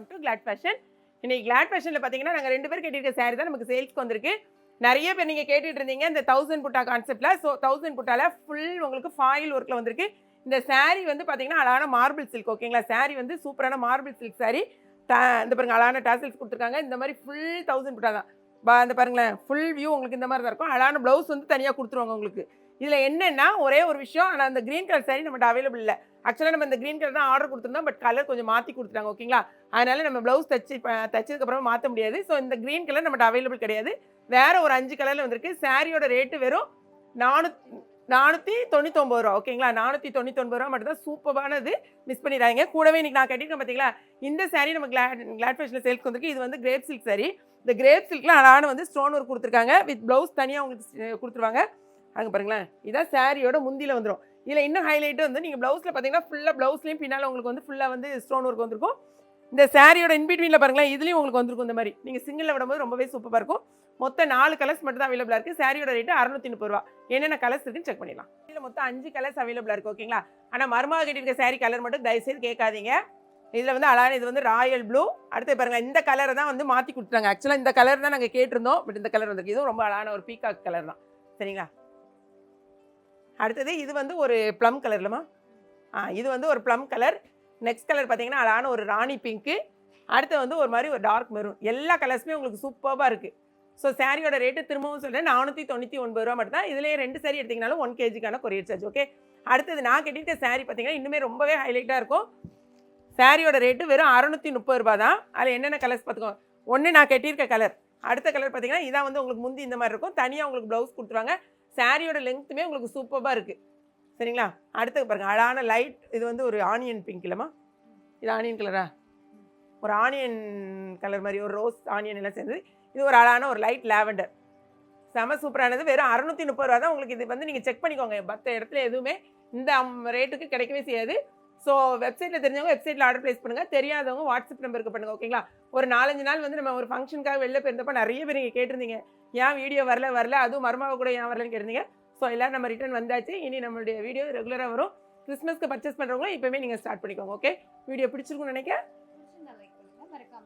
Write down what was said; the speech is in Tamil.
Welcome to glad fashion. இன்னைக்கு கிளாட் ஃபேஷனில் பார்த்தீங்கன்னா நாங்கள் 2 பேர் கட்டியிருக்க சாரி தான் நமக்கு சேல்ஸ்க்கு வந்திருக்கு. நிறைய பேர் நீங்கள் கேட்டுட்டு இருந்தீங்க இந்த 1000 புட்டா கான்செப்டில். ஸோ 1000 புட்டாவில் ஃபுல் உங்களுக்கு ஃபாயில் ஒர்க்கில் வந்திருக்கு. இந்த சாரீ வந்து பார்த்தீங்கன்னா அழகான மார்பிள் சில்க். ஓகேங்களா, சாரீ வந்து சூப்பரான மார்பிள் சில்க் சாரீ. இந்த பாருங்க அழகான டாசல்ஸ் கொடுத்துருக்காங்க. இந்த மாதிரி ஃபுல் 1000 புட்டா தான். இந்த பாருங்களேன், ஃபுல் வியூ உங்களுக்கு இந்த மாதிரி தான் இருக்கும். அழகான ப்ளவுஸ் வந்து தனியாக கொடுத்துருவாங்க உங்களுக்கு. இதில் என்னென்னா ஒரே ஒரு விஷயம், ஆனால் அந்த க்ரீன் கலர் சாரீ நம்மகிட்ட அவைலபிள் இல்லை. ஆக்சுவலாக நம்ம இந்த க்ரீன் கலர் தான் ஆர்டர் கொடுத்துருந்தோம், பட் கலர் கொஞ்சம் மாற்றி கொடுத்துட்டாங்க. ஓகேங்களா, அதனால நம்ம ப்ளவுஸ் தச்சதுக்கப்புறமா மாற்ற முடியாது. ஸோ இந்த க்ரீன் கலர் நம்மகிட்ட அவைலபிள் கிடையாது. வேறு ஒரு 5 கலரில் வந்திருக்கு. சாரியோட ரேட்டு வெறும் 499 ரூபா. ஓகேங்களா, 499 ரூபா மட்டும் தான். சூப்பரானது, மிஸ் பண்ணிடாதீங்க. கூடவே இன்றைக்கி நான் கட்டியிருக்கேன் பார்த்தீங்களா, இந்த சாரீ நம்ம கிளாட் ஃபேஷனில் சேல்ஸ்க்கு வந்திருக்கு. இது வந்து கிரேப் சில்க் சாரீ. இந்த கிரேப் சில்கில் அழகான வந்து ஸ்டோன் ஒர்க் கொடுத்துருக்காங்க. வித் ப்ளவுஸ் தனியாக உங்களுக்கு கொடுத்துருவாங்க. அங்கே பாருங்களேன், இதான் சாரியோட முந்தியில் வந்துடும். இதில் இன்னும் ஹைலைட்டு வந்து நீங்கள் ப்ளவுஸில் பார்த்தீங்கன்னா ஃபுல்லாக ப்ளவுஸ்லேயும் பின்னால் உங்களுக்கு வந்து ஃபுல்லாக வந்து ஸ்டோன் ஒர்க் வந்திருக்கும். இந்த சாரியோட இன்பிட்வீனில் பாருங்களேன், இதுலேயும் உங்களுக்கு வந்திருக்கும். இந்த மாதிரி நீங்கள் சிங்கிளில் விடும்போது ரொம்பவே சூப்பராக இருக்கும். மொத்தம் 4 கலர்ஸ் மட்டும் தான் அவைலபிளாக இருக்குது. சாரியோட ரேட்டு 630 ரூபா. என்னென்ன கலர்ஸ் இருக்குன்னு செக் பண்ணிடலாம். இதில் மொத்தம் 5 கலர்ஸ் அவைலபிளாக இருக்குது. ஓகேங்களா, ஆனால் மருமக கட்டியிருக்க சாரி கலர் மட்டும் தயவுசெய்து கேட்காதீங்க. இதில் வந்து அழகான இது வந்து ராயல் ப்ளூ. அடுத்து பாருங்கள், இந்த கலரை தான் வந்து மாற்றி கொடுத்துட்டாங்க. ஆக்சுவலாக இந்த கலர் தான் நாங்கள் கேட்டிருந்தோம், பட் இந்த கலர் வந்திருக்கு. இதுவும் ரொம்ப அழகான ஒரு பீகாக் கலர் தான். சரிங்களா, அடுத்தது இது வந்து ஒரு ப்ளம் கலர்லமா. இது வந்து ஒரு ப்ளம் கலர். நெக்ஸ்ட் கலர் பார்த்தீங்கன்னா அழகான ஒரு ராணி பிங்க்கு. அடுத்து வந்து ஒரு மாதிரி ஒரு டார்க் மெரூன். எல்லா கலர்ஸுமே உங்களுக்கு சூப்பராக இருக்குது. ஸோ சாரியோட ரேட்டு திரும்பவும் சொல்கிறேன், 499 ரூபா மட்டும் தான். இதிலே 2 சாரி எடுத்திங்கனாலும் 1 kgக்கான கொரியர் சார்ஜ். ஓகே, அடுத்தது நான் கட்டியிருக்க சாரி பார்த்தீங்கன்னா இன்னுமே ரொம்பவே ஹைலைட்டாக இருக்கும். சாரியோட ரேட்டு வெறும் 630 ரூபா தான். அதில் என்னென்ன கலர்ஸ் பார்த்துக்கோங்க. ஒன்று நான் கட்டியிருக்க கலர். அடுத்த கலர் பார்த்தீங்கன்னா இதான் வந்து உங்களுக்கு முந்தி இந்த மாதிரி இருக்கும். தனியாக உங்களுக்கு ப்ளவுஸ் கொடுத்துருவாங்க. சாரியோட லெங்க்த்துமே உங்களுக்கு சூப்பராக இருக்குது. சரிங்களா, அடுத்து பாருங்கள் அழகான லைட். இது வந்து ஒரு ஆனியன் பிங்க் இல்லைம்மா, இது ஆனியன் கலரா, ஒரு ஆனியன் கலர் மாதிரி ஒரு ரோஸ் ஆனியன் எல்லாம் சேர்ந்து இது ஒரு அழகான ஒரு லைட் லாவெண்டர். செம சூப்பரானது. வெறும் 630 ரூபா தான் உங்களுக்கு. இது வந்து நீங்கள் செக் பண்ணிக்கோங்க, மற்ற இடத்துல எதுவுமே இந்த ரேட்டுக்கு கிடைக்கவே செய்யாது. ஸோ வெப்சைட்டில் தெரிஞ்சவங்க வெப்சைட்டில் ஆர்டர் ப்ளேஸ் பண்ணுங்கள், தெரியாதவங்க வாட்ஸ்அப் நம்பருக்கு பண்ணுங்கள். ஓகேங்களா, ஒரு 4-5 நாள் வந்து நம்ம ஒரு ஃபங்க்ஷனுக்காக வெளில போயிருந்தப்போ நிறைய பேர் நீங்கள் கேட்டிருந்தீங்க, ஏன் வீடியோ வரல, அதுவும் மருமக கூட ஏன் வரலன்னு கேட்டிருந்தீங்க. ஸோ எல்லோரும் நம்ம ரிட்டர்ன் வந்தாச்சு. இனி நம்மளுடைய வீடியோ ரெகுலராக வரும். கிறிஸ்மஸ்க்கு பர்ச்சேஸ் பண்ணுறவங்களும் இப்போவே நீங்கள் ஸ்டார்ட் பண்ணிக்கோங்க. ஓகே, வீடியோ பிடிச்சிருக்குன்னு நினைக்கிறேன். மறக்காம